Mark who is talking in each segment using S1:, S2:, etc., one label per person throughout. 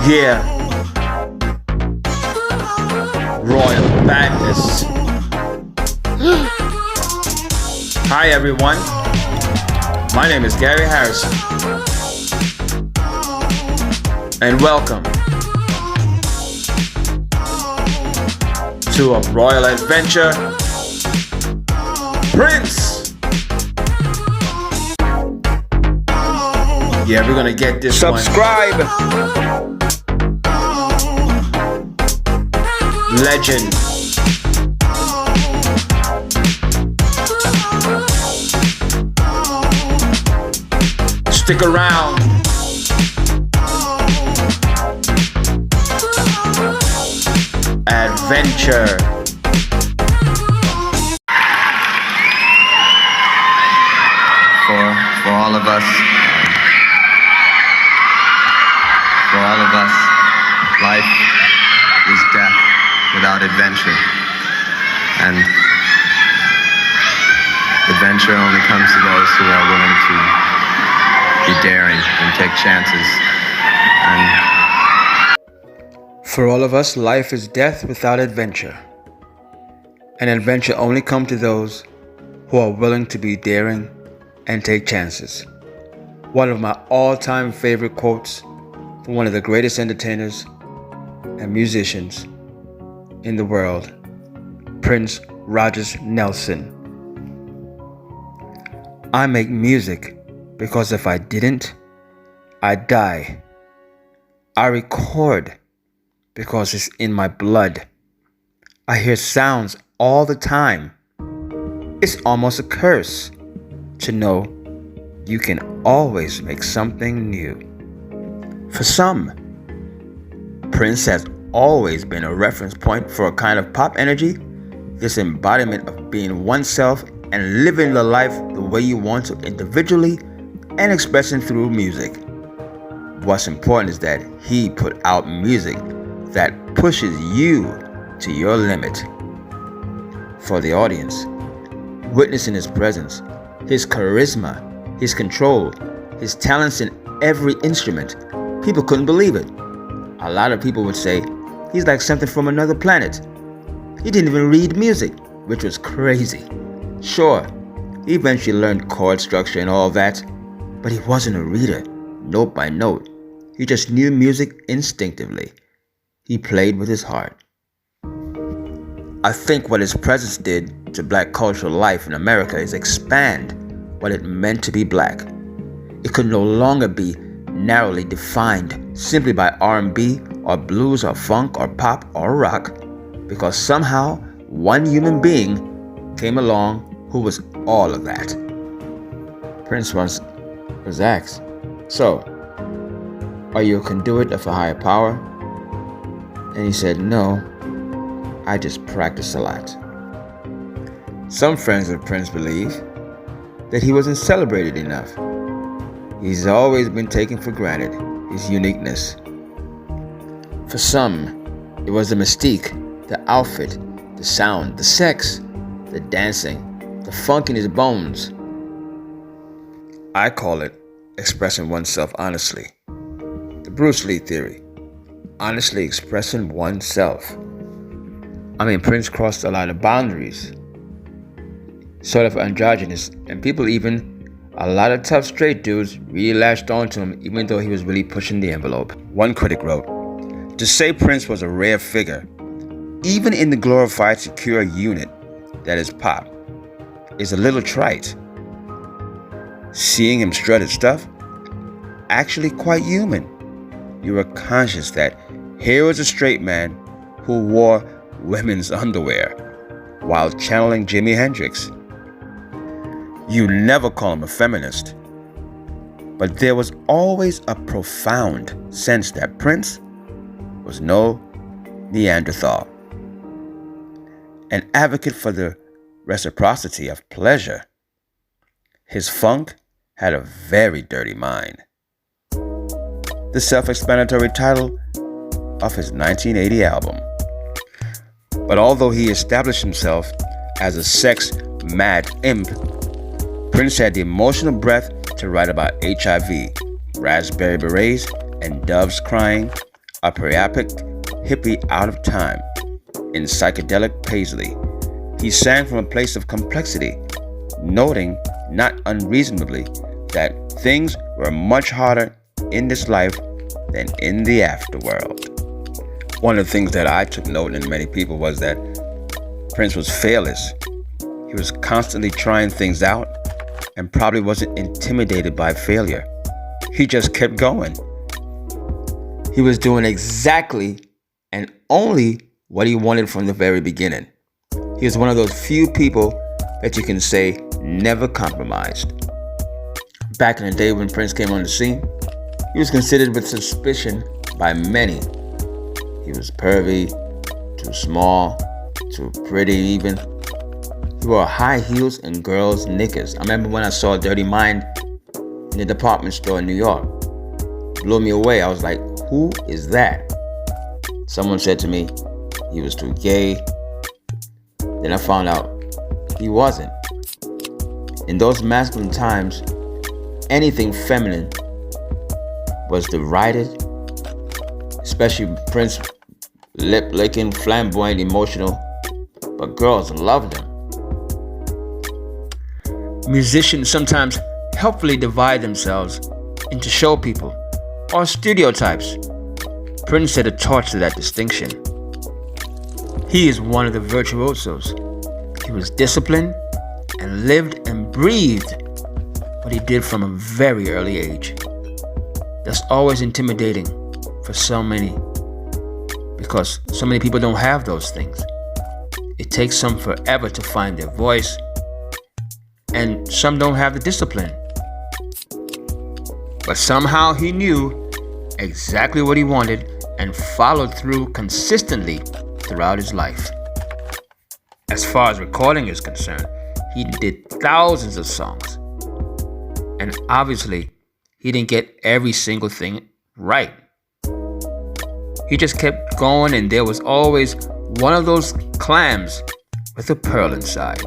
S1: Yeah, Royal Badness. Hi everyone, my name is Gary Harrison, and welcome to a royal adventure, Prince. Yeah, we're gonna get this
S2: Subscribe.
S1: Legend. Stick around. Adventure.
S2: For all of us, life is death without adventure, and adventure only comes to those who are willing to be daring and take chances. And
S1: for all of us, life is death without adventure, and adventure only comes to those who are willing to be daring and take chances. One of my all-time favorite quotes from one of the greatest entertainers and musicians in the world, Prince Rogers Nelson. I make music because if I didn't, I'd die. I record because it's in my blood. I hear sounds all the time. It's almost a curse to know you can always make something new. For some, Prince has always been a reference point for a kind of pop energy, this embodiment of being oneself and living the life the way you want to individually and expressing through music. What's important is that he put out music that pushes you to your limit. For the audience, witnessing his presence, his charisma, his control, his talents in every instrument, people couldn't believe it. A lot of people would say he's like something from another planet. He didn't even read music, which was crazy. Sure, he eventually learned chord structure and all that, but he wasn't a reader, note by note. He just knew music instinctively. He played with his heart. I think what his presence did to black cultural life in America is expand what it meant to be black. It could no longer be narrowly defined simply by R&B or blues or funk or pop or rock, because somehow one human being came along who was all of that. Prince once was asked, "So, are you a conduit of a higher power?" And he said, "No, I just practice a lot." Some friends of Prince believe that he wasn't celebrated enough. He's always been taken for granted, his uniqueness. For some, it was the mystique, the outfit, the sound, the sex, the dancing, the funk in his bones. I call it expressing oneself honestly. The Bruce Lee theory, honestly expressing oneself. Prince crossed a lot of boundaries, sort of androgynous, and people a lot of tough straight dudes really latched onto him even though he was really pushing the envelope. One critic wrote, "To say Prince was a rare figure, even in the glorified secure unit that is pop, is a little trite. Seeing him strut his stuff, actually quite human. You were conscious that here was a straight man who wore women's underwear while channeling Jimi Hendrix. You never call him a feminist, but there was always a profound sense that Prince was no Neanderthal, an advocate for the reciprocity of pleasure. His funk had a very dirty mind." The self-explanatory title of his 1980 album. But although he established himself as a sex-mad imp, Prince had the emotional breath to write about HIV, raspberry berets, and doves crying a priapic hippie out of time in psychedelic paisley. He sang from a place of complexity, noting, not unreasonably, that things were much harder in this life than in the afterworld. One of the things that I took note in many people was that Prince was fearless. He was constantly trying things out and probably wasn't intimidated by failure. He just kept going. He was doing exactly and only what he wanted from the very beginning. He was one of those few people that you can say never compromised. Back in the day when Prince came on the scene, he was considered with suspicion by many. He was pervy, too small, too pretty even. He wore high heels and girls' knickers. I remember when I saw Dirty Mind in the department store in New York. It blew me away. I was like, who is that? Someone said to me he was too gay. Then I found out he wasn't. In those masculine times, anything feminine was derided, especially Prince, lip-licking, flamboyant, emotional, but girls loved him. Musicians sometimes helpfully divide themselves into show people or stereotypes. Prince set a torch to that distinction. He is one of the virtuosos. He was disciplined and lived and breathed what he did from a very early age. That's always intimidating for so many, because so many people don't have those things. It takes some forever to find their voice, and some don't have the discipline. But somehow he knew exactly what he wanted and followed through consistently throughout his life. As far as recording is concerned, he did thousands of songs. And obviously, he didn't get every single thing right. He just kept going, and there was always one of those clams with a pearl inside.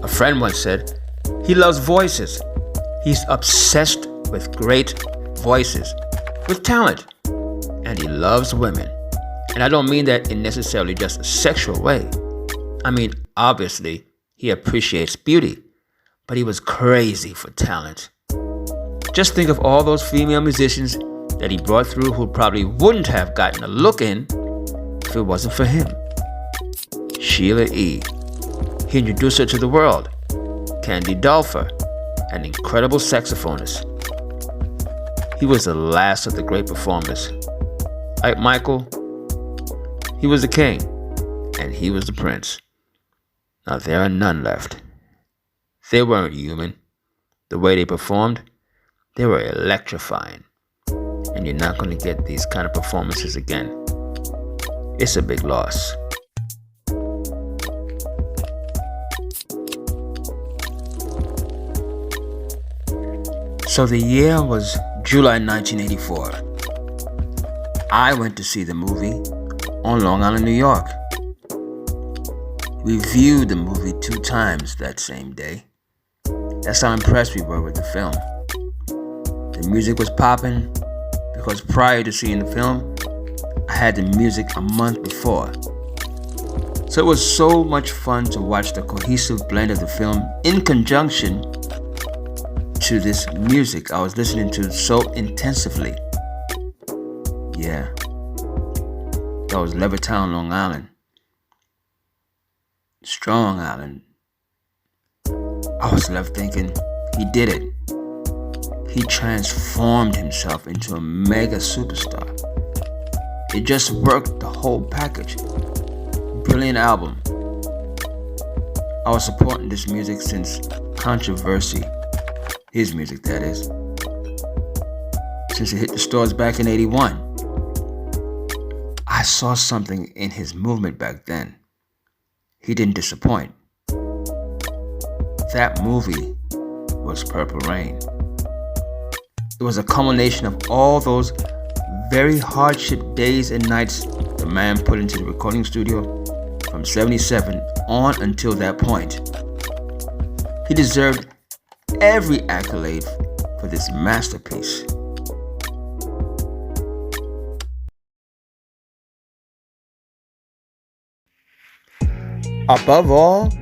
S1: A friend once said, he loves voices. He's obsessed with great voices, with talent, and he loves women. And I don't mean that in necessarily just a sexual way. I mean, obviously, he appreciates beauty, but he was crazy for talent. Just think of all those female musicians that he brought through who probably wouldn't have gotten a look in if it wasn't for him. Sheila E. He introduced her to the world. Candy Dulfer, an incredible saxophonist. He was the last of the great performers. Like Michael, he was the king, and he was the prince. Now there are none left. They weren't human. The way they performed, they were electrifying. And you're not going to get these kind of performances again. It's a big loss. So the year was July 1984. I went to see the movie on Long Island, New York. We viewed the movie 2 times that same day. That's how impressed we were with the film. The music was popping because prior to seeing the film, I had the music a month before. So it was so much fun to watch the cohesive blend of the film in conjunction to this music I was listening to so intensively. Yeah. That was Levittown, Long Island. Strong Island. I was left thinking, he did it. He transformed himself into a mega superstar. It just worked, the whole package. Brilliant album. I was supporting this music since Controversy, his music that is, since it hit the stores back in 81. I saw something in his movement back then. He didn't disappoint. That movie was Purple Rain. It was a culmination of all those very hardship days and nights the man put into the recording studio from 77 on until that point. He deserved every accolade for this masterpiece. Above all,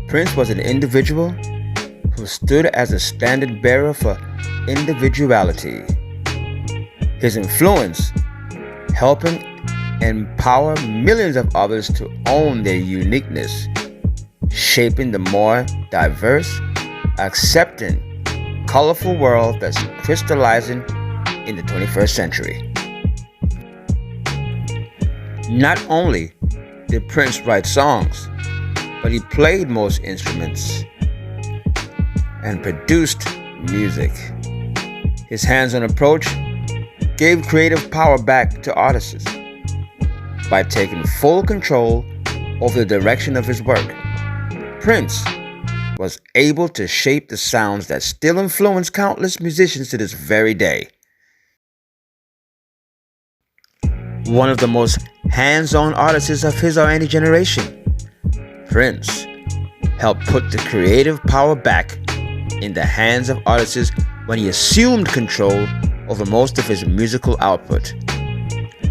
S1: Prince was an individual who stood as a standard bearer for individuality. His influence helping empower millions of others to own their uniqueness, shaping the more diverse, accepting, colorful world that's crystallizing in the 21st century. Not only did Prince write songs, but he played most instruments and produced music. His hands-on approach gave creative power back to artists by taking full control over the direction of his work. Prince was able to shape the sounds that still influence countless musicians to this very day. One of the most hands-on artists of his or any generation, Prince helped put the creative power back in the hands of artists when he assumed control over most of his musical output.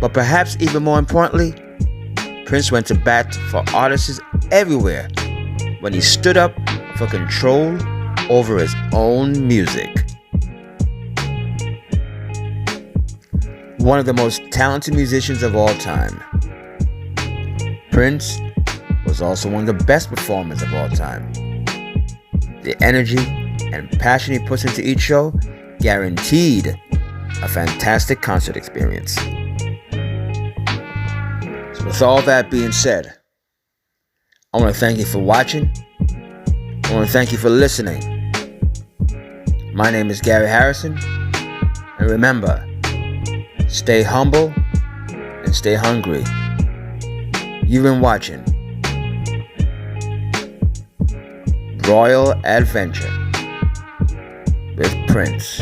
S1: But perhaps even more importantly, Prince went to bat for artists everywhere when he stood up for control over his own music. One of the most talented musicians of all time, Prince was also one of the best performers of all time. The energy and passion he puts into each show guaranteed a fantastic concert experience. So with all that being said, I want to thank you for watching. I want to thank you for listening. My name is Gary Harrison, and remember, stay humble and stay hungry. You've been watching Royal Adventure with Prince.